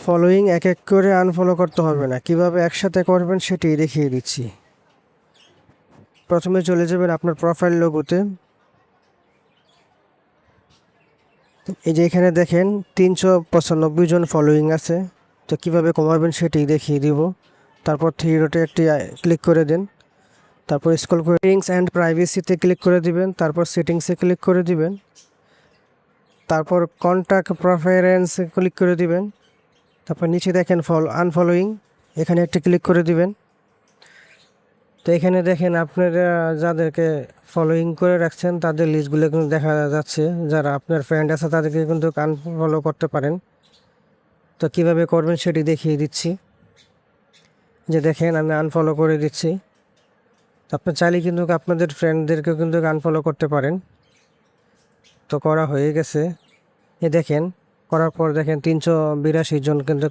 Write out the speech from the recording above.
Following এক এক করে আনফলো করতে হবে না, কিভাবে একসাথে করবেন সেটি দেখিয়ে দিচ্ছি। প্রথমে চলে যাবেন আপনার প্রোফাইল লোগোতে। এই যে এখানে দেখেন 395 জন ফলোয়িং আছে। তো কিভাবে কমাবেন সেটি দেখিয়ে দিব। তারপর থ্রি ডটে একটি ক্লিক করে দিন, তারপর স্ক্রল করে সেটিংস অ্যান্ড প্রাইভেসিতে ক্লিক করে দিবেন, তারপর সেটিংসে ক্লিক করে দিবেন, তারপর কন্ট্যাক্ট প্রেফারেন্সে ক্লিক করে দিবেন, তারপর নিচে দেখেন আনফলোয়িং, এখানে একটি ক্লিক করে দিবেন। তো এখানে দেখেন আপনারা যাদেরকে ফলোয়িং করে রাখছেন তাদের লিস্টগুলো কিন্তু দেখা যাচ্ছে। যারা আপনার ফ্রেন্ড আছে তাদেরকে কিন্তু আনফলো করতে পারেন। তো কিভাবে করবেন সেটি দেখিয়ে দিচ্ছি। যে দেখেন আমি আনফলো করে দিচ্ছি। আপনি চাইলে কিন্তু আপনাদের ফ্রেন্ডদেরকেও কিন্তু আনফলো করতে পারেন। তো করা হয়ে গেছে। দেখেন করার পর দেখেন 382 জন কিন্তু